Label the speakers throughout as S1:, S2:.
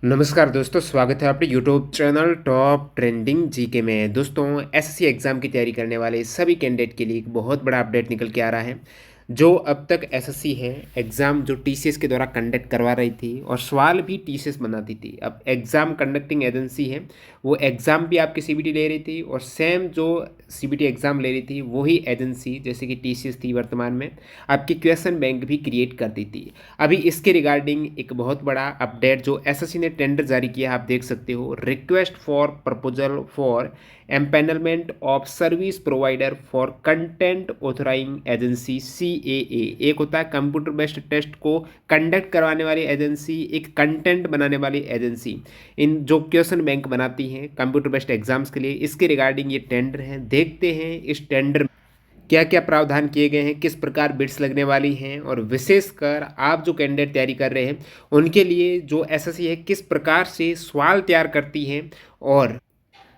S1: नमस्कार दोस्तों, स्वागत है आपके YouTube channel top trending GK में। दोस्तों, एसएससी एग्ज़ाम की तैयारी करने वाले सभी कैंडिडेट के लिए एक बहुत बड़ा अपडेट निकल के आ रहा है। जो अब तक एसएससी है एग्ज़ाम जो टीसीएस के द्वारा कंडक्ट करवा रही थी और सवाल भी टीसीएस बनाती थी, अब एग्ज़ाम कंडक्टिंग एजेंसी है वो एग्ज़ाम भी आपकी सीबीटी ले रही थी और सेम जो सीबीटी एग्ज़ाम ले रही थी वही एजेंसी जैसे कि टीसीएस थी वर्तमान में आपकी क्वेश्चन बैंक भी क्रिएट करती थी। अभी इसके रिगार्डिंग एक बहुत बड़ा अपडेट जो एसएससी ने टेंडर जारी किया, आप देख सकते हो, request for proposal for empanelment of service provider for content authorising agency CAA। एक होता है कंप्यूटर बेस्ड टेस्ट को कंडक्ट करवाने वाली एजेंसी, एक कंटेंट बनाने वाली एजेंसी, इन जो क्वेश्चन बैंक बनाती हैं कंप्यूटर बेस्ड एग्जाम्स के लिए। इसके रिगार्डिंग ये टेंडर है। देखते हैं इस टेंडर क्या क्या प्रावधान किए गए हैं, किस प्रकार बिड्स लगने वाली हैं और विशेषकर आप जो कैंडिडेट तैयारी कर रहे हैं उनके लिए जो एसएससी है किस प्रकार से सवाल तैयार करती है और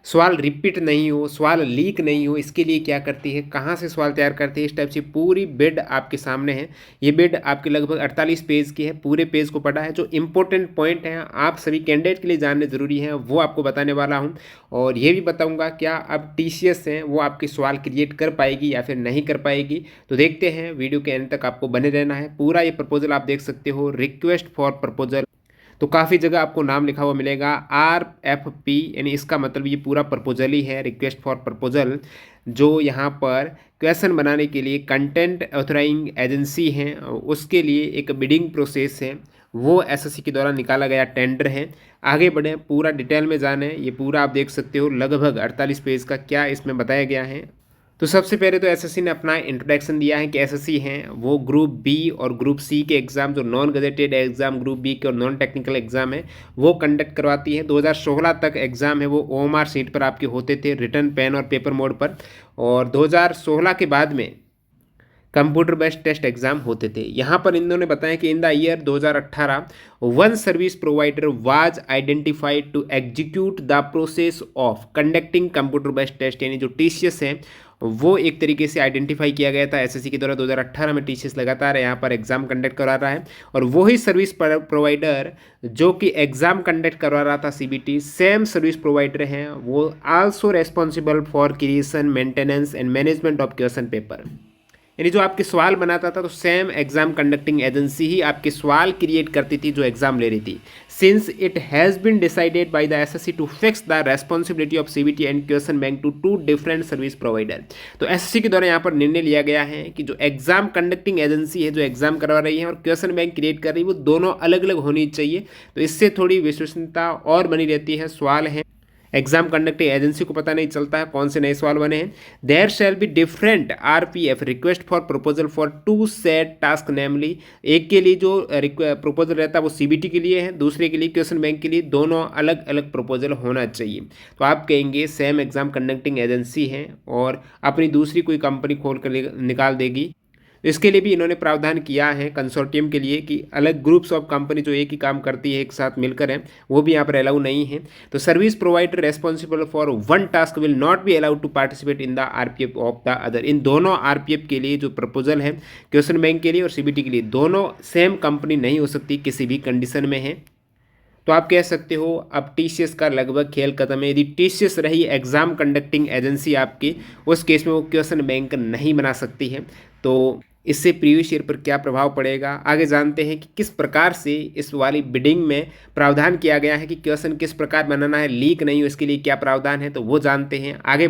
S1: सवाल रिपीट नहीं हो, सवाल लीक नहीं हो, इसके लिए क्या करती है, कहाँ से सवाल तैयार करती है, इस टाइप से पूरी बिड आपके सामने है। ये बिड आपके लगभग 48 पेज की है। पूरे पेज को पढ़ा है। जो इंपॉर्टेंट पॉइंट हैं आप सभी कैंडिडेट के लिए जानने ज़रूरी हैं वो आपको बताने वाला हूँ और ये भी बताऊँगा क्या अब टीसीएस हैं वो आपके सवाल क्रिएट कर पाएगी या फिर नहीं कर पाएगी। तो देखते हैं, वीडियो के एंड तक आपको बने रहना है। पूरा ये प्रपोजल आप देख सकते हो, रिक्वेस्ट फॉर प्रपोजल, तो काफ़ी जगह आपको नाम लिखा हुआ मिलेगा RFP, यानी इसका मतलब ये पूरा प्रपोजल ही है, रिक्वेस्ट फॉर प्रपोजल। जो यहाँ पर क्वेश्चन बनाने के लिए कंटेंट ऑथराइजिंग एजेंसी हैं उसके लिए एक बिडिंग प्रोसेस है, वो एसएससी के द्वारा निकाला गया टेंडर है। आगे बढ़ें, पूरा डिटेल में जाने, ये पूरा आप देख सकते हो लगभग 48 पेज का क्या इसमें बताया गया है। तो सबसे पहले तो एसएससी ने अपना इंट्रोडक्शन दिया है कि एसएससी हैं वो ग्रुप बी और ग्रुप सी के एग्ज़ाम, जो non gazetted exam group B के और नॉन टेक्निकल एग्ज़ाम है वो कंडक्ट करवाती है। 2016 तक एग्ज़ाम है वो ओएमआर सीट पर आपके होते थे, रिटर्न पेन और पेपर मोड पर, और 2016 के बाद में कंप्यूटर बेस्ड टेस्ट एग्जाम होते थे। यहाँ पर इन्होंने बताया कि in the year 2018 one service provider was identified to execute the process of conducting computer based test, यानी जो टीसीएस है वो एक तरीके से आइडेंटिफाई किया गया था एसएससी के द्वारा। 2018 में टीसीएस लगातार यहाँ पर एग्जाम कंडक्ट करवा रहा है और वही सर्विस प्रोवाइडर जो कि एग्जाम कंडक्ट करवा रहा था सीबीटी, सेम सर्विस प्रोवाइडर हैं वो also responsible for creation, maintenance and management of question paper. यानी जो आपके सवाल बनाता था तो सेम एग्जाम कंडक्टिंग एजेंसी ही आपके सवाल क्रिएट करती थी जो एग्जाम ले रही थी। Since it has been decided by the SSC to fix the responsibility of CBT and question bank to two different service provider, तो एसएससी के द्वारा यहाँ पर निर्णय लिया गया है कि जो एग्जाम कंडक्टिंग एजेंसी है जो एग्जाम करवा रही है और क्वेश्चन बैंक क्रिएट कर रही है वो दोनों अलग अलग होनी चाहिए। तो इससे थोड़ी विश्वसनीयता और बनी रहती है। सवाल है एग्जाम कंडक्टिंग एजेंसी को पता नहीं चलता है कौन से नए सवाल बने हैं। There shall be different RPF request for proposal for to set task, namely एक के लिए जो प्रपोजल रहता है वो सीबीटी के लिए है, दूसरे के लिए क्वेश्चन बैंक के लिए, दोनों अलग अलग प्रपोजल होना चाहिए। तो आप कहेंगे सेम एग्जाम कंडक्टिंग एजेंसी है और अपनी दूसरी कोई कंपनी खोल कर निकाल देगी। तो इसके लिए भी इन्होंने प्रावधान किया है कंसोर्टियम के लिए कि अलग ग्रुप्स ऑफ कंपनी जो एक ही काम करती है एक साथ मिलकर है वो भी यहाँ पर अलाउ नहीं है। तो service provider responsible for one task will not be allowed to participate in the RPF of the other. इन दोनों RPF के लिए जो प्रपोजल है क्वेश्चन बैंक के लिए और सीबीटी के लिए, दोनों सेम कंपनी नहीं हो सकती किसी भी कंडीशन में है। तो आप कह सकते हो अब टीसीएस का लगभग खेल खत्म है। यदि टीसीएस रही एग्जाम कंडक्टिंग एजेंसी आपकी, उस केस में वो क्वेश्चन बैंक नहीं बना सकती है। तो इससे प्रीवियस ईयर पर क्या प्रभाव पड़ेगा, आगे जानते हैं कि किस प्रकार से इस वाली बिडिंग में प्रावधान किया गया है कि क्वेश्चन किस प्रकार बनाना है, लीक नहीं हो, इसके लिए क्या प्रावधान है, तो वो जानते हैं आगे।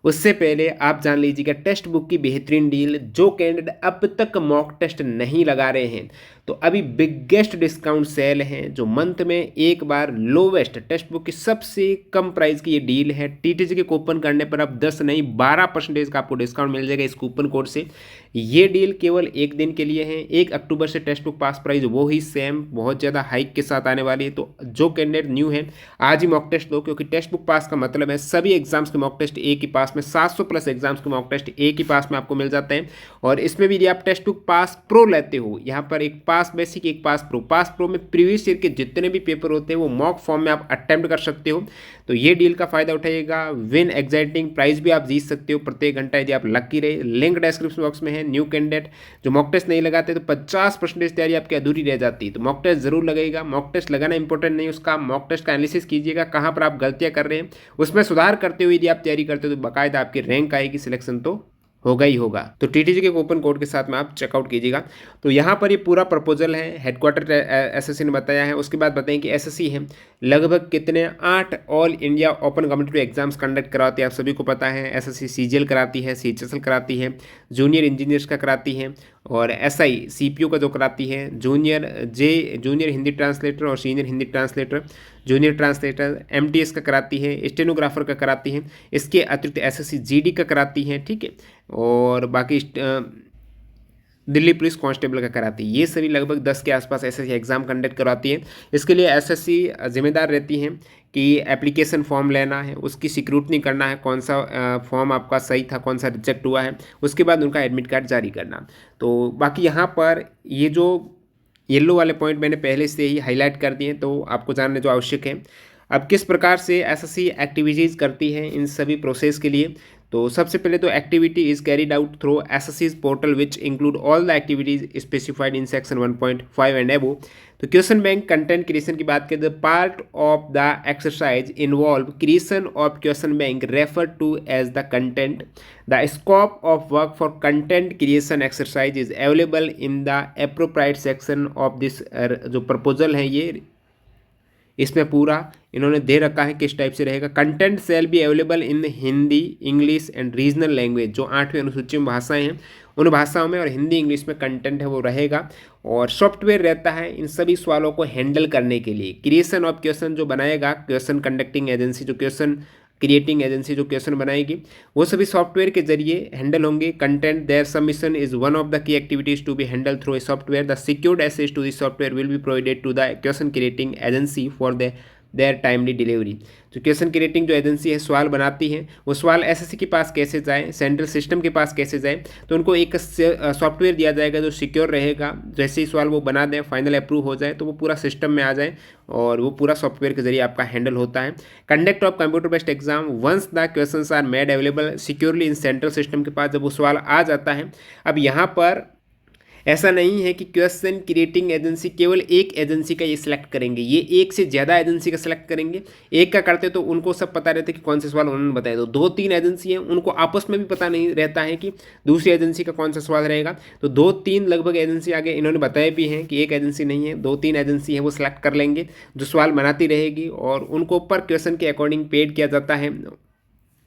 S1: उससे पहले आप जान लीजिएगा टेक्स्ट बुक की बेहतरीन डील। जो कैंडिडेट अब तक मॉक टेस्ट नहीं लगा रहे हैं तो अभी बिगेस्ट डिस्काउंट सेल है जो मंथ में एक बार लोवेस्ट टेक्स्ट बुक की सबसे कम प्राइस की ये डील है। टीटीसी के कूपन करने पर अब 10 नहीं 12% का आपको डिस्काउंट मिल जाएगा इस कूपन कोड से। ये डील केवल एक दिन के लिए है। 1 अक्टूबर से टेक्स्ट बुक पास प्राइस वो ही सेम बहुत ज़्यादा हाइक के साथ आने वाली है। तो जो कैंडिडेट न्यू है आज ही मॉक टेस्ट लो, क्योंकि टेक्स्ट बुक पास का मतलब है सभी एग्जाम्स के मॉक टेस्ट एक ही पास में, 700 प्लस एग्जाम्स के मॉक टेस्ट एक ही पास में आपको मिल जाते हैं। और इसमें भी यदि आप टेक्स्ट बुक पास प्रो लेते हो, यहाँ पर एक पास बेसिक, एक पास प्रो। पास प्रो में प्रीवियस ईयर के जितने भी पेपर होते हैं वो मॉक फॉर्म में आप अटेम्प्ट कर सकते हो। तो ये डील का फायदा उठाइएगा। विन एक्साइटिंग प्राइस भी आप जीत सकते हो प्रत्येक घंटा यदि आप लकी रहे। लिंक डिस्क्रिप्शन बॉक्स में है। न्यू कैंडिडेट जो मॉक टेस्ट नहीं लगाते तो 50% तैयारी आपकी अधूरी रह जाती है। तो मॉक टेस्ट जरूर लगेगा। मॉक टेस्ट लगाना इंपॉर्टेंट नहीं, उसका मॉक टेस्ट का एनालिसिस कीजिएगा, कहाँ पर आप गलतियाँ कर रहे हैं, उसमें सुधार करते हुए यदि आप तैयारी करते हो तो बाकायदा आपकी रैंक आएगी, सिलेक्शन तो होगा ही होगा। तो टीटीजी के कूपन कोड के साथ में आप चेकआउट कीजिएगा। तो यहाँ पर ये पूरा प्रपोजल है, हेडक्वार्टर एसएससी ने बताया है। उसके बाद बताएं कि एसएससी है लगभग कितने 8 all India open competitive exams conduct कराती है, आप सभी को पता है। एसएससी सीजीएल कराती है, सीएचएसएल कराती है, जूनियर इंजीनियर्स का कराती है, और एसआई सीपीयू का जो कराती है, जूनियर हिंदी ट्रांसलेटर और senior Hindi translator, junior translator, MTS का कराती है, स्टेनोग्राफर का कराती है। इसके अतिरिक्त एसएससी जीडी का कराती है, ठीक है, और बाकी दिल्ली पुलिस कांस्टेबल का कराती है। ये सभी लगभग 10 के आसपास एसएससी एग्ज़ाम कंडक्ट करवाती है। इसके लिए एसएससी जिम्मेदार रहती हैं कि एप्लीकेशन फॉर्म लेना है, उसकी सिक्रूटनी करना है, कौन सा फॉर्म आपका सही था, कौन सा रिजेक्ट हुआ है, उसके बाद उनका एडमिट कार्ड जारी करना। तो बाकी यहाँ पर ये जो येलो वाले पॉइंट मैंने पहले से ही हाईलाइट कर दिए हैं, तो आपको जानने जो आवश्यक है। अब किस प्रकार से एसएससी एक्टिविटीज़ करती है इन सभी प्रोसेस के लिए, तो सबसे पहले तो activity is carried out through एसएससीज portal which include all the activities specified in section 1.5 and above. तो क्वेश्चन बैंक कंटेंट क्रिएशन की बात करें तो part of the exercise involve creation of question bank refer to as the content. The scope of work for content creation exercise is available in the appropriate section of this. जो proposal है ये इसमें पूरा इन्होंने दे रखा है किस type से रहेगा। Content shall be available in Hindi, English and regional language. जो 8वीं अनुसूची में भाषाएं हैं उन भाषाओं में और हिंदी इंग्लिश में कंटेंट है वो रहेगा। और सॉफ्टवेयर रहता है इन सभी सवालों को हैंडल करने के लिए। क्रिएशन ऑफ क्वेश्चन जो बनाएगा क्वेश्चन कंडक्टिंग एजेंसी, जो क्वेश्चन क्रिएटिंग एजेंसी जो क्वेश्चन बनाएगी, वो सभी सॉफ्टवेयर के जरिए हैंडल होंगे। Content their submission is one of the key activities to be handle through a software. The secured access to this software will be provided to the question creating agency for their timely delivery. जो question creating जो agency है सवाल बनाती है, वो सवाल SSC के पास कैसे जाए, सेंट्रल सिस्टम के पास कैसे जाए, तो उनको एक सॉफ्टवेयर दिया जाएगा जो सिक्योर रहेगा। जैसे ही सवाल वो बना दें, फाइनल अप्रूव हो जाए तो वो पूरा सिस्टम में आ जाए और वो पूरा सॉफ्टवेयर के जरिए आपका हैंडल होता है। Conduct of computer based exam once the questions are made available securely in central system के पास, जब वो सवाल आ जाता है। अब यहाँ पर ऐसा नहीं है कि क्वेश्चन क्रिएटिंग एजेंसी केवल एक एजेंसी का ये सिलेक्ट करेंगे, ये एक से ज़्यादा एजेंसी का सिलेक्ट करेंगे। एक का करते तो उनको सब पता रहता है कि कौन से सवाल उन्होंने बताए। तो 2-3 एजेंसी हैं, उनको आपस में भी पता नहीं रहता है कि दूसरी एजेंसी का कौन सा सवाल रहेगा। तो 2-3 लगभग एजेंसी आगे इन्होंने बताया भी हैं कि एक एजेंसी नहीं है, 2-3 एजेंसी है, वो सिलेक्ट कर लेंगे जो सवाल बनाती रहेगी और उनको पर क्वेश्चन के अकॉर्डिंग पेड किया जाता है।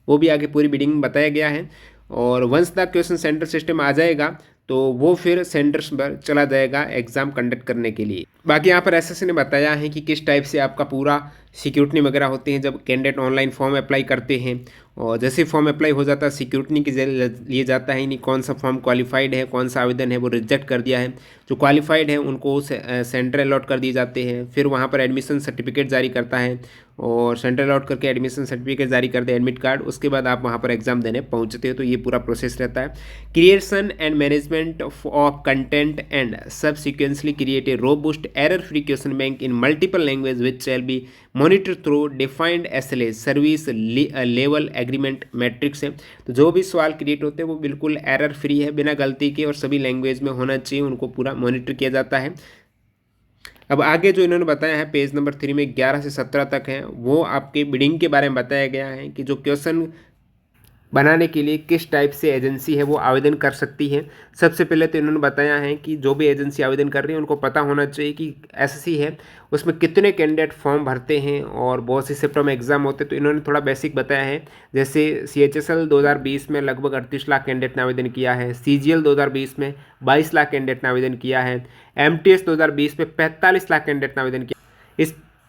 S1: वो भी आगे पूरी बिडिंग में बताया गया है। और once the question center system आ जाएगा तो वो फिर सेंटर्स पर चला जाएगा एग्ज़ाम कंडक्ट करने के लिए। बाकी यहाँ पर एसएससी ने बताया है कि किस टाइप से आपका पूरा सिक्योरिटी वगैरह होती है जब कैंडिडेट ऑनलाइन फॉर्म अप्लाई करते हैं। और जैसे फॉर्म अप्लाई हो जाता है सिक्योरिटी के लिए जाता है, नहीं कौन सा फॉर्म क्वालिफाइड है, कौन सा आवेदन है वो रिजेक्ट कर दिया है। जो क्वालिफाइड है उनको सेंटर अलॉट कर दिए जाते हैं, फिर वहाँ पर एडमिशन सर्टिफिकेट जारी करता है और सेंटर अलॉट करके एडमिशन सर्टिफिकेट जारी करते हैं, एडमिट कार्ड, उसके बाद आप वहाँ पर एग्जाम देने पहुँचते हो। तो ये पूरा प्रोसेस रहता है। Creation and management of content and subsequently create a robust error free question bank in multiple language which shall be monitor through defined SLA service level agreement matrix है। तो जो भी सवाल क्रिएट होते हैं वो बिल्कुल एरर फ्री है, बिना गलती के, और सभी लैंग्वेज में होना चाहिए, उनको पूरा मॉनिटर किया जाता है। अब आगे जो इन्होंने बताया है पेज नंबर 3 में 11 से 17 तक है, वो आपके बिडिंग के बारे में बताया गया है कि जो क्वेश्चन बनाने के लिए किस टाइप से एजेंसी है वो आवेदन कर सकती है। सबसे पहले तो इन्होंने बताया है कि जो भी एजेंसी आवेदन कर रही है उनको पता होना चाहिए कि एसएससी है उसमें कितने कैंडिडेट फॉर्म भरते हैं और बहुत सी शिफ्टों में एग्जाम होते हैं। तो इन्होंने थोड़ा बेसिक बताया है, जैसे सीएचएसएल 2020 में लगभग 38 लाख कैंडिडेट ने आवेदन किया है, सीजीएल 2020 में 22 लाख कैंडिडेट ने आवेदन किया है, एमटीएस 2020 में 45 लाख कैंडिडेट ने आवेदन किया।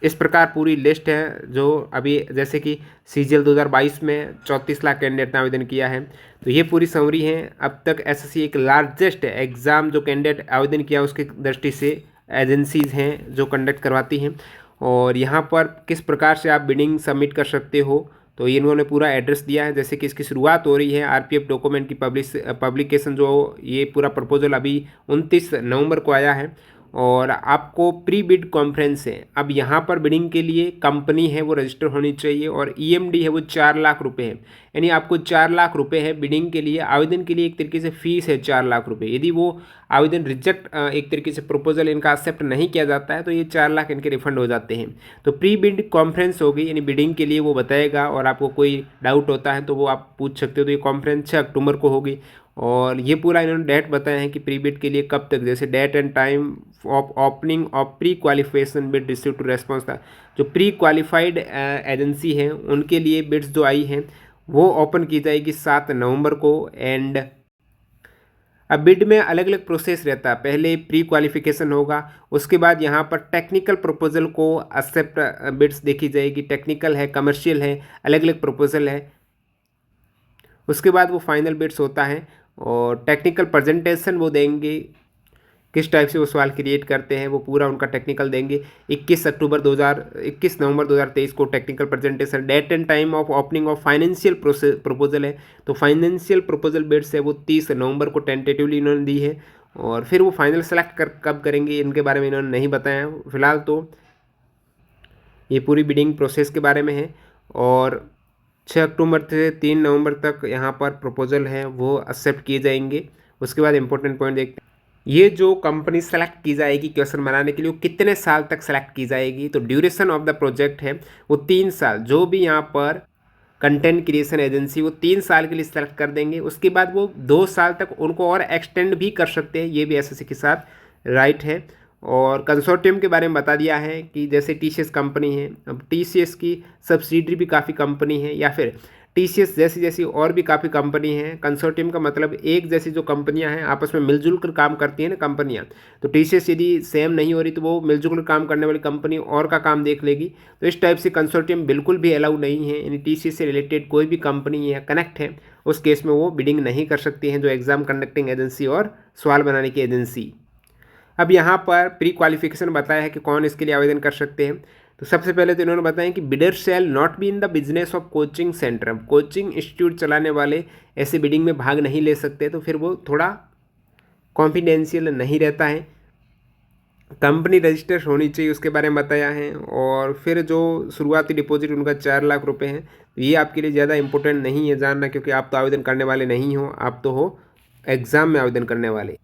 S1: इस प्रकार पूरी लिस्ट है जो अभी, जैसे कि सीजीएल 2022 में 34 लाख कैंडिडेट ने आवेदन किया है। तो ये पूरी समरी है। अब तक एसएससी एक लार्जेस्ट एग्ज़ाम जो कैंडिडेट आवेदन किया उसकी दृष्टि से एजेंसीज़ हैं जो कंडक्ट करवाती हैं। और यहाँ पर किस प्रकार से आप बिडिंग सबमिट कर सकते हो, तो इन्होंने पूरा एड्रेस दिया है। जैसे कि इसकी शुरुआत हो रही है आरपीएफ डॉक्यूमेंट की पब्लिकेशन, जो ये पूरा प्रपोजल अभी 29 नवंबर को आया है और आपको प्री बिड कॉन्फ्रेंस है। अब यहाँ पर बिडिंग के लिए कंपनी है वो रजिस्टर होनी चाहिए और ईएमडी है वो 4 लाख रुपए है, यानी आपको 4 लाख रुपए है बिडिंग के लिए। आवेदन के लिए एक तरीके से फीस है 4 लाख रुपए। यदि वो आवेदन रिजेक्ट एक तरीके से प्रपोजल इनका एक्सेप्ट नहीं किया जाता है तो ये 4 लाख इनके रिफंड हो जाते हैं। तो प्री बिड कॉन्फ्रेंस होगी, यानी बिडिंग के लिए वो बताएगा और आपको कोई डाउट होता है तो वो आप पूछ सकते हो। तो ये कॉन्फ्रेंस 6 अक्टूबर को होगी और ये पूरा इन्होंने डेट बताया है कि प्री बिड के लिए कब तक, जैसे date and time of opening of pre qualification bid receive to response था। जो प्री क्वालिफाइड एजेंसी है उनके लिए बिड्स जो आई हैं वो ओपन की जाएगी 7 नवंबर को। एंड अब बिड में अलग अलग प्रोसेस रहता है, पहले प्री क्वालिफिकेशन होगा, उसके बाद यहाँ पर टेक्निकल प्रपोजल को एक्सेप्ट बिड्स देखी जाएगी, टेक्निकल है, कमर्शियल है, अलग अलग प्रपोजल है। उसके बाद वो फाइनल बिड्स होता है और टेक्निकल प्रेजेंटेशन वो देंगे, किस टाइप से वो सवाल क्रिएट करते हैं वो पूरा उनका टेक्निकल देंगे। 21 नवंबर 2023 को technical presentation. Date and time of opening of financial proposal है, तो फाइनेंशियल प्रपोजल बिड्स है वो 30 नवंबर को टेंटेटिवली इन्होंने दी है। और फिर वो फाइनल सेलेक्ट कब करेंगे इनके बारे में इन्होंने नहीं बताया फिलहाल। तो ये पूरी बिडिंग प्रोसेस के बारे में है और 6 अक्टूबर से 3 नवंबर तक यहाँ पर प्रपोजल हैं वो एक्सेप्ट किए जाएंगे। उसके बाद इंपॉर्टेंट पॉइंट देखते हैं, ये जो कंपनी सेलेक्ट की जाएगी क्वेश्चन बनाने के लिए वो कितने साल तक सेलेक्ट की जाएगी। तो ड्यूरेशन ऑफ द प्रोजेक्ट है वो 3 साल। जो भी यहाँ पर कंटेंट क्रिएशन एजेंसी वो 3 साल के लिए सेलेक्ट कर देंगे, उसके बाद वो 2 साल तक उनको और एक्सटेंड भी कर सकते हैं, ये भी एसएससी के साथ राइट है। और कंसोर्टियम के बारे में बता दिया है कि जैसे टीसीएस कंपनी है, अब टीसीएस की सब्सिडरी भी काफ़ी कंपनी है या फिर टीसीएस जैसी जैसी और भी काफ़ी कंपनी हैं। कंसोर्टियम का मतलब एक जैसी जो कंपनियां हैं आपस में मिलजुल कर काम करती हैं ना कंपनियां। तो टीसीएस यदि सेम नहीं हो रही तो वो मिलजुल कर काम करने वाली कंपनी और का काम देख लेगी। तो इस टाइप से कंसोर्टियम बिल्कुल भी अलाउ नहीं है, यानी टीसीएस से रिलेटेड कोई भी कंपनी या कनेक्ट है उस केस में वो बिडिंग नहीं कर सकती हैं, जो एग्जाम कंडक्टिंग एजेंसी और सवाल बनाने की एजेंसी। अब यहाँ पर प्री क्वालिफिकेशन बताया है कि कौन इसके लिए आवेदन कर सकते हैं। तो सबसे पहले तो इन्होंने बताया कि bidder shall not be in the business of coaching centre. Coaching institute चलाने वाले ऐसे बिडिंग में भाग नहीं ले सकते, तो फिर वो थोड़ा कॉन्फिडेंशियल नहीं रहता है। कंपनी रजिस्टर होनी चाहिए उसके बारे में बताया है। और फिर जो शुरुआती डिपॉजिट उनका 4 लाख रुपए है, तो ये आपके लिए ज़्यादा इंपॉर्टेंट नहीं है जानना, क्योंकि आप तो आवेदन करने वाले नहीं हो, आप तो हो एग्ज़ाम में आवेदन करने वाले।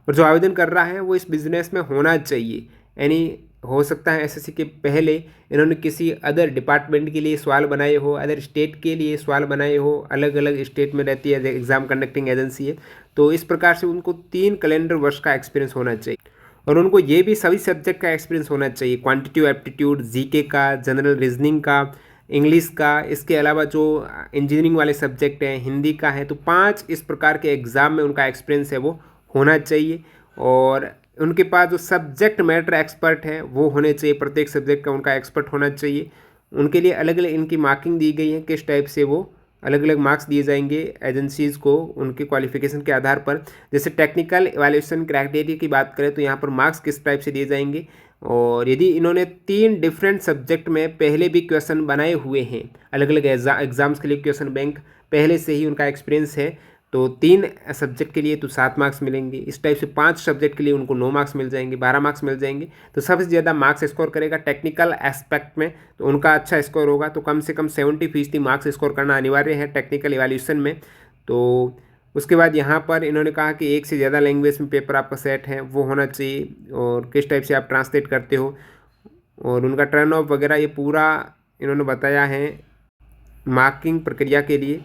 S1: और जो आवेदन कर रहा है वो इस बिज़नेस में होना चाहिए, यानी हो सकता है एसएससी के पहले इन्होंने किसी अदर डिपार्टमेंट के लिए सवाल बनाए हो, अदर स्टेट के लिए सवाल बनाए हो, अलग अलग स्टेट में रहती है एग्ज़ाम कंडक्टिंग एजेंसी है। तो इस प्रकार से उनको 3 कैलेंडर वर्ष का एक्सपीरियंस होना चाहिए और उनको ये भी सभी सब्जेक्ट का एक्सपीरियंस होना चाहिए, क्वांटिटेटिव एप्टीट्यूड, जीके का, जनरल रीजनिंग का, इंग्लिश का। इसके अलावा जो इंजीनियरिंग वाले सब्जेक्ट हैं, हिंदी का है, तो 5 इस प्रकार के एग्ज़ाम में उनका एक्सपीरियंस है वो होना चाहिए। और उनके पास जो सब्जेक्ट मैटर एक्सपर्ट हैं वो होने चाहिए, प्रत्येक सब्जेक्ट का उनका एक्सपर्ट होना चाहिए। उनके लिए अलग अलग इनकी मार्किंग दी गई है, किस टाइप से वो अलग अलग मार्क्स दिए जाएंगे एजेंसीज़ को उनके क्वालिफिकेशन के आधार पर। जैसे टेक्निकल इवैल्यूएशन क्राइटेरिया की बात करें तो यहाँ पर मार्क्स किस टाइप से दिए जाएंगे। और यदि इन्होंने 3 डिफरेंट सब्जेक्ट में पहले भी क्वेश्चन बनाए हुए हैं, अलग अलग एग्जाम्स के लिए क्वेश्चन बैंक पहले से ही उनका एक्सपीरियंस है, तो 3 सब्जेक्ट के लिए तो 7 मार्क्स मिलेंगे। इस टाइप से 5 सब्जेक्ट के लिए उनको 9 मार्क्स मिल जाएंगे, 12 मार्क्स मिल जाएंगे। तो सबसे ज़्यादा मार्क्स स्कोर करेगा टेक्निकल एस्पेक्ट में, तो उनका अच्छा स्कोर होगा। तो कम से कम 70% मार्क्स स्कोर करना अनिवार्य है टेक्निकल इवैल्यूएशन में। तो उसके बाद यहाँ पर इन्होंने कहा कि एक से ज़्यादा लैंग्वेज में पेपर आपका सेट है वो होना चाहिए, और किस टाइप से आप ट्रांसलेट करते हो और उनका टर्न ऑफ वगैरह ये पूरा इन्होंने बताया है मार्किंग प्रक्रिया के लिए।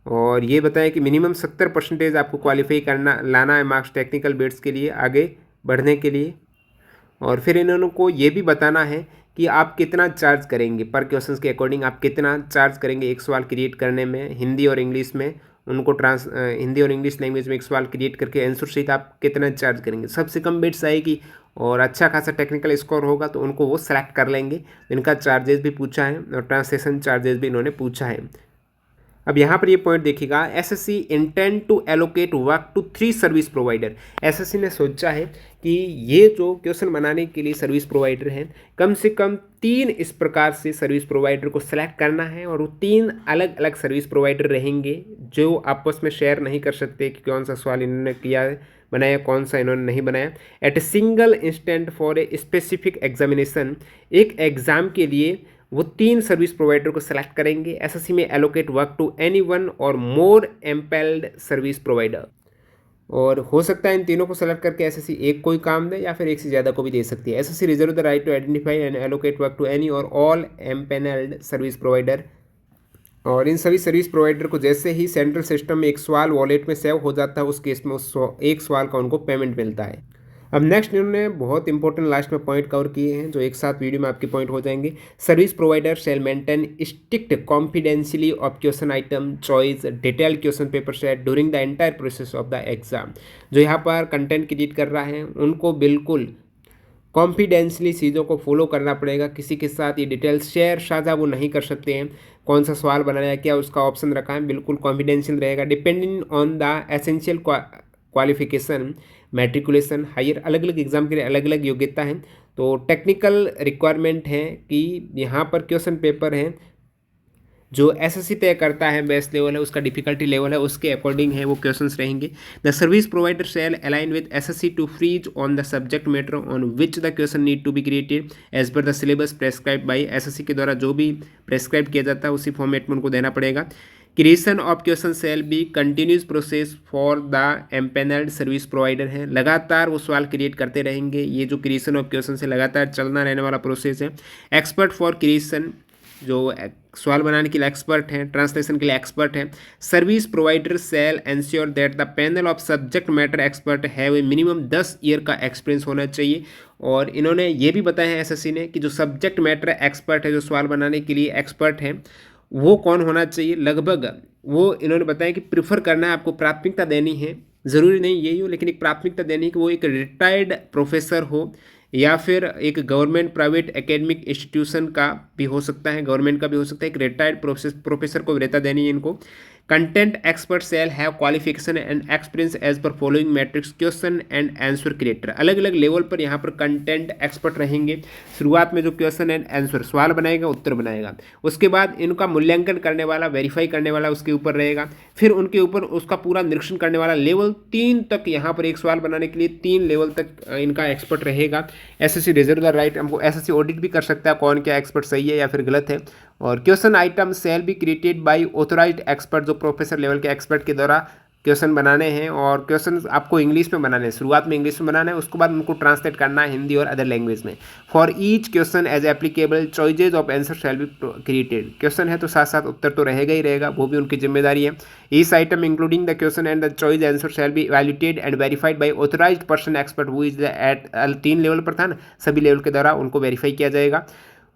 S1: और ये बताया कि मिनिमम 70% आपको क्वालिफाई करना लाना है मार्क्स टेक्निकल बिड्स के लिए आगे बढ़ने के लिए। और फिर इन्होंने को ये भी बताना है कि आप कितना चार्ज करेंगे पर क्वेश्चंस के अकॉर्डिंग, आप कितना चार्ज करेंगे एक सवाल क्रिएट करने में हिंदी और इंग्लिश में। उनको हिंदी और इंग्लिश लैंग्वेज में एक सवाल क्रिएट करके आंसर सहित आप कितना चार्ज करेंगे। सबसे कम बिड्स आएगी और अच्छा खासा टेक्निकल स्कोर होगा तो उनको वो सेलेक्ट कर लेंगे। इनका चार्जेस भी पूछा है और ट्रांसलेशन चार्जेस भी इन्होंने पूछा है। अब यहाँ पर ये पॉइंट देखिएगा, SSC intend to allocate work to 3 service provider. SSC ने सोचा है कि ये जो क्वेश्चन बनाने के लिए सर्विस प्रोवाइडर हैं, कम से कम 3 इस प्रकार से सर्विस प्रोवाइडर को सेलेक्ट करना है। और वो 3 अलग अलग सर्विस प्रोवाइडर रहेंगे जो आपस में शेयर नहीं कर सकते कि कौन सा सवाल इन्होंने किया है बनाया, कौन सा इन्होंने नहीं बनाया। At a single instant for a specific examination, एक एग्जाम के लिए वो 3 सर्विस प्रोवाइडर को सेलेक्ट करेंगे। एसएससी में allocate work to any one or more एम्पेल्ड service provider, और हो सकता है इन तीनों को सेलेक्ट करके एसएससी एक कोई काम दे या फिर एक से ज़्यादा को भी दे सकती है। SSC reserve the right to identify and allocate work to any or all empanelled service provider, और इन सभी सर्विस प्रोवाइडर को जैसे ही सेंट्रल सिस्टम में एक सवाल वॉलेट में सेव हो जाता है, उस केस में उस एक सवाल का उनको पेमेंट मिलता है। अब नेक्स्ट इन्होंने बहुत इंपॉर्टेंट लास्ट में पॉइंट कवर किए हैं जो एक साथ वीडियो में आपके पॉइंट हो जाएंगे। Service provider shall maintain strict confidentiality of question item choice detailed question paper set during the entire process of the exam. जो यहाँ पर कंटेंट क्रिएट कर रहा है उनको बिल्कुल कॉन्फिडेंशली चीज़ों को फॉलो करना पड़ेगा, किसी के साथ ये डिटेल्स शेयर साझा वो नहीं कर सकते हैं। कौन सा सवाल बनाया है, क्या उसका ऑप्शन रखा है, बिल्कुल कॉन्फिडेंशियल रहेगा। Depending on the essential qualification matriculation higher, अलग अलग एग्जाम के लिए अलग अलग योग्यता है। तो टेक्निकल रिक्वायरमेंट है कि यहाँ पर क्वेश्चन पेपर है जो एसएससी तय करता है, बेस्ट लेवल है उसका, डिफिकल्टी लेवल है उसके अकॉर्डिंग है वो क्वेश्चंस रहेंगे। The service provider shall align with SSC to freeze on the subject matter on which the question need to be created as per the syllabus prescribe by SSC के द्वारा जो भी prescribe किया जाता है उसी फॉर्मेट में उनको देना पड़ेगा। Creation of question shall be continuous process for the empanelled service provider है, लगातार वो सवाल क्रिएट करते रहेंगे। ये जो क्रिएशन ऑफ क्वेश्चन से लगातार चलना रहने वाला प्रोसेस है। एक्सपर्ट फॉर क्रिएशन, जो सवाल बनाने के लिए एक्सपर्ट हैं, ट्रांसलेशन के लिए एक्सपर्ट हैं। Service provider shall ensure that the panel of subject matter expert have a minimum 10 year का एक्सपीरियंस होना चाहिए। और इन्होंने ये भी बताया है एसएससी ने कि जो सब्जेक्ट मैटर एक्सपर्ट है, जो सवाल बनाने के लिए एक्सपर्ट हैं, वो कौन होना चाहिए। लगभग वो इन्होंने बताया कि प्रिफर करना है, आपको प्राथमिकता देनी है, ज़रूरी नहीं यही हो लेकिन एक प्राथमिकता देनी है कि वो एक रिटायर्ड प्रोफेसर हो या फिर एक गवर्नमेंट प्राइवेट एकेडमिक इंस्टीट्यूशन का भी हो सकता है, गवर्नमेंट का भी हो सकता है। एक रिटायर्ड प्रोफेसर को वरीयता देनी है इनको। Content expert shall have qualification and experience as per following matrix question and answer creator. अलग अलग लेवल पर यहाँ पर कंटेंट एक्सपर्ट रहेंगे। शुरुआत में जो क्वेश्चन एंड आंसर सवाल बनाएगा, उत्तर बनाएगा, उसके बाद इनका मूल्यांकन करने वाला, वेरीफाई करने वाला उसके ऊपर रहेगा। फिर उनके ऊपर उसका पूरा निरीक्षण करने वाला लेवल 3 तक, यहाँ पर एक सवाल बनाने के लिए 3 लेवल तक इनका एक्सपर्ट रहेगा। एसएससी रिजर्व द राइट, हमको एसएससी ऑडिट भी कर सकता है कौन क्या एक्सपर्ट सही है या फिर गलत है। और question item shall be created by authorised expert, जो प्रोफेसर लेवल के एक्सपर्ट के द्वारा क्वेश्चन बनाने हैं। और क्वेश्चन आपको इंग्लिश में बनाने हैं, शुरुआत में इंग्लिश में बनाना है, उसके बाद उनको ट्रांसलेट करना है हिंदी और अदर लैंग्वेज में। For each question as applicable choices of answer shall be created. Question है तो साथ साथ उत्तर तो रहेगा ही रहेगा, वो भी उनकी जिम्मेदारी है। Each item including the question and the choice answer shall be evaluated and verified by authorised person expert who is at 3 level पर था ना, सभी लेवल के द्वारा उनको वेरीफाई किया जाएगा।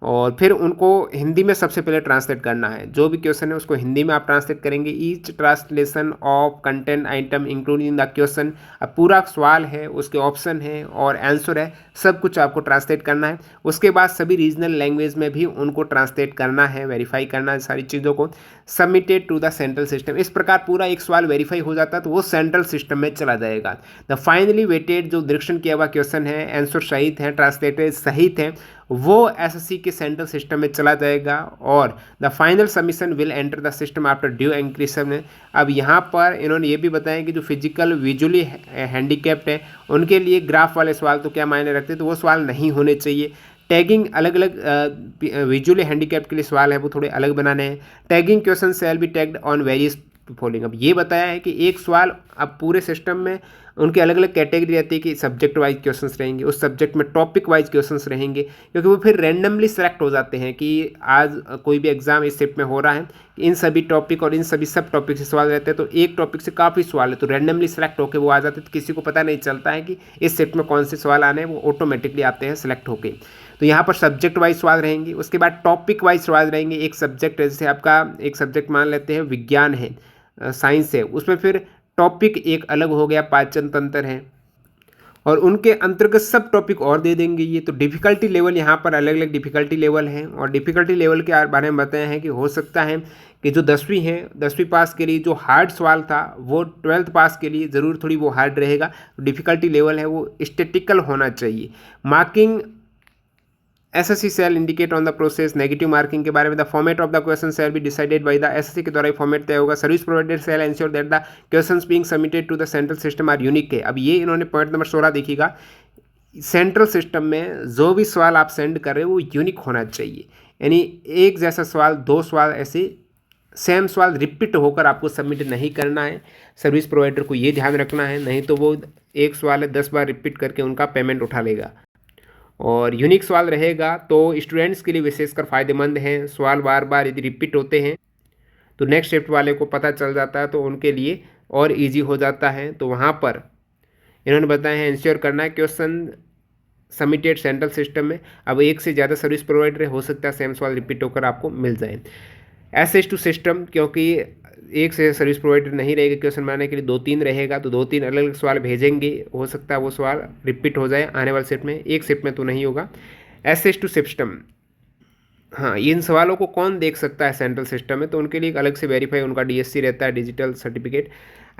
S1: और फिर उनको हिंदी में सबसे पहले ट्रांसलेट करना है, जो भी क्वेश्चन है उसको हिंदी में आप ट्रांसलेट करेंगे। Each translation of content item including the question, अब पूरा सवाल है, उसके ऑप्शन है और आंसर है, सब कुछ आपको ट्रांसलेट करना है। उसके बाद सभी रीजनल लैंग्वेज में भी उनको ट्रांसलेट करना है, वेरीफाई करना है सारी चीज़ों को। Submitted to the central system, इस प्रकार पूरा एक सवाल वेरीफाई हो जाता है तो वो सेंट्रल सिस्टम में चला जाएगा। द फाइनली वेटेड, जो निरीक्षण किया हुआ क्वेश्चन है, आंसर सहित है, ट्रांसलेटेड सहित है, वो एसएससी के सेंट्रल सिस्टम में चला जाएगा। और the final submission will enter the system after due encryption. अब यहाँ पर इन्होंने ये भी बताया कि जो फिजिकल विजुअली हैंडीकैप्ड है उनके लिए ग्राफ वाले सवाल तो क्या मायने रखते हैं, तो वो सवाल नहीं होने चाहिए। टैगिंग अलग अलग विजुअली हैंडीकैप्ड के लिए सवाल है वो थोड़े अलग बनाने हैं। Tagging question shall B tagged on various following. अब ये बताया है कि एक सवाल अब पूरे सिस्टम में उनकी अलग अलग कैटेगरी रहती है कि सब्जेक्ट वाइज क्वेश्चंस रहेंगे, उस सब्जेक्ट में टॉपिक वाइज क्वेश्चंस रहेंगे, क्योंकि वो फिर रैंडमली सेलेक्ट हो जाते हैं कि आज कोई भी एग्जाम इस शिफ्ट में हो रहा है, इन सभी टॉपिक और इन सभी सब टॉपिक से सवाल रहते हैं, तो एक टॉपिक से काफ़ी सवाल है तो रैंडमली सेलेक्ट होकर वो आ जाते हैं, तो किसी को पता नहीं चलता है कि इस शिफ्ट में कौन से सवाल आने हैं, वो ऑटोमेटिकली आते हैं सेलेक्ट होकर। तो यहाँ पर सब्जेक्ट वाइज सवाल रहेंगे, उसके बाद टॉपिक वाइज सवाल रहेंगे। एक सब्जेक्ट है, जैसे आपका एक सब्जेक्ट मान लेते हैं विज्ञान है, साइंस है, उसमें फिर टॉपिक एक अलग हो गया, पाचन तंत्र है, और उनके अंतर्गत सब टॉपिक और दे देंगे ये। तो डिफ़िकल्टी लेवल यहाँ पर अलग अलग डिफ़िकल्टी लेवल हैं, और डिफ़िकल्टी लेवल के बारे में बताया है कि हो सकता है कि जो 10वीं है, 10वीं पास के लिए जो हार्ड सवाल था वो 12th पास के लिए ज़रूर थोड़ी वो हार्ड रहेगा। डिफ़िकल्टी लेवल है वो स्टैटिकल होना चाहिए। Marking SSC shall indicate on the process, negative marking के बारे में the format of the question shall be decided by the SSC के द्वारा ही फॉर्मेट तय होगा। Service provider shall ensure that the questions being submitted to the central system are unique है। अब ये इन्होंने पॉइंट नंबर 16 देखिएगा, सेंट्रल सिस्टम में जो भी सवाल आप सेंड कर रहे हो वो यूनिक होना चाहिए, यानी एक जैसा सवाल, दो सवाल ऐसे सेम सवाल रिपीट होकर आपको सबमिट नहीं करना है। सर्विस प्रोवाइडर को ये ध्यान रखना है, नहीं तो वो एक सवाल है 10 बार रिपीट करके उनका पेमेंट उठा लेगा। और यूनिक सवाल रहेगा तो स्टूडेंट्स के लिए विशेषकर फ़ायदेमंद हैं। सवाल बार बार यदि रिपीट होते हैं तो नेक्स्ट शिफ्ट वाले को पता चल जाता है, तो उनके लिए और इजी हो जाता है। तो वहाँ पर इन्होंने बताया है इंश्योर करना है क्वेश्चन सबमिटेड सेंट्रल सिस्टम में। अब एक से ज़्यादा सर्विस प्रोवाइडर हो सकता है सेम सवाल रिपीट होकर आपको मिल जाए। एस टू सिस्टम, क्योंकि एक से सर्विस प्रोवाइडर नहीं रहेगा क्वेश्चन बनाने के लिए, 2-3 रहेगा, तो 2-3 अलग अलग सवाल भेजेंगे, हो सकता है वो सवाल रिपीट हो जाए आने वाले सेट में, एक सेट में तो नहीं होगा। एस टू सिस्टम, हाँ, इन सवालों को कौन देख सकता है सेंट्रल सिस्टम में, तो उनके लिए एक अलग से वेरीफाई उनका डीएससी रहता है, डिजिटल सर्टिफिकेट।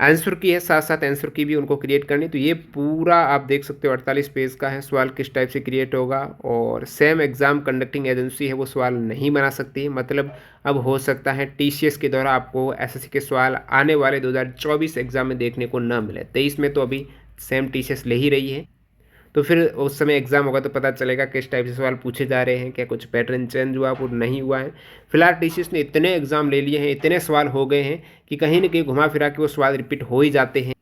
S1: आंसर की है, साथ साथ आंसर की भी उनको क्रिएट करनी। तो ये पूरा आप देख सकते हो 48 पेज का है। सवाल किस टाइप से क्रिएट होगा, और सेम एग्जाम कंडक्टिंग एजेंसी है वो सवाल नहीं बना सकती, मतलब अब हो सकता है टीसीएस के द्वारा आपको एसएससी के सवाल आने वाले 2024 एग्जाम में देखने को न मिले। 23 में तो अभी सेम टीसीएस ले ही रही है, तो फिर उस समय एग्ज़ाम होगा तो पता चलेगा किस टाइप से सवाल पूछे जा रहे हैं, क्या कुछ पैटर्न चेंज हुआ और नहीं हुआ है। फिलहाल टीसीएस ने इतने एग्ज़ाम ले लिए हैं, इतने सवाल हो गए हैं कि कहीं न कहीं घुमा फिरा के वो सवाल रिपीट हो ही जाते हैं,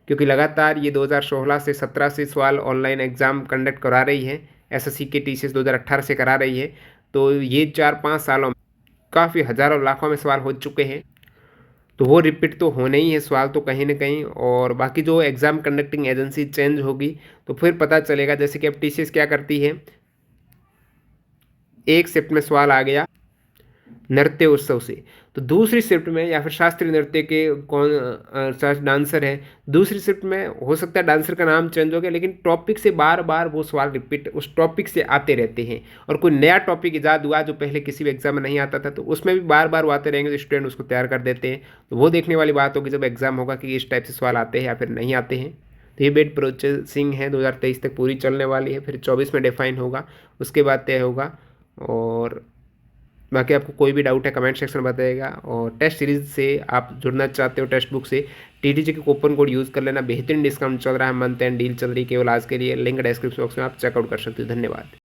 S1: क्योंकि लगातार ये 2016 से 17 से सवाल ऑनलाइन एग्ज़ाम कंडक्ट करा रही है। एसएससी के टीसीएस 2018 से करा रही है, तो ये 4-5 सालों में काफ़ी हज़ारों लाखों में सवाल हो चुके हैं, तो वो रिपीट तो होने ही है सवाल तो कहीं ना कहीं। और बाकी जो एग्ज़ाम कंडक्टिंग एजेंसी चेंज होगी तो फिर पता चलेगा। जैसे कि अब टीसीएस क्या करती है, एक शिफ्ट में सवाल आ गया नृत्य उत्सव से, तो दूसरी शिफ्ट में या फिर शास्त्रीय नृत्य के कौन डांसर है, दूसरी शिफ्ट में हो सकता है डांसर का नाम चेंज हो गया, लेकिन टॉपिक से बार बार वो सवाल रिपीट उस टॉपिक से आते रहते हैं। और कोई नया टॉपिक ईजाद हुआ जो पहले किसी भी एग्जाम में नहीं आता था, तो उसमें भी बार बार वो आते रहेंगे, तो स्टूडेंट उसको तैयार कर देते हैं। तो वो देखने वाली बात होगी जब एग्जाम होगा कि इस टाइप से सवाल आते हैं या फिर नहीं आते हैं। तो ये बेड प्रोसेसिंग है 2023 तक पूरी चलने वाली है, फिर 24 में डिफाइन होगा, उसके बाद तय होगा। और बाकी आपको कोई भी डाउट है कमेंट सेक्शन में बताइएगा। और टेस्ट सीरीज से आप जुड़ना चाहते हो टेक्स्ट बुक से, टीटीजी के कूपन कोड यूज़ कर लेना, बेहतरीन डिस्काउंट चल रहा है, मंथ एंड डील चल रही है केवल आज के लिए। लिंक डिस्क्रिप्शन बॉक्स में आप चेकआउट कर सकते हो। धन्यवाद।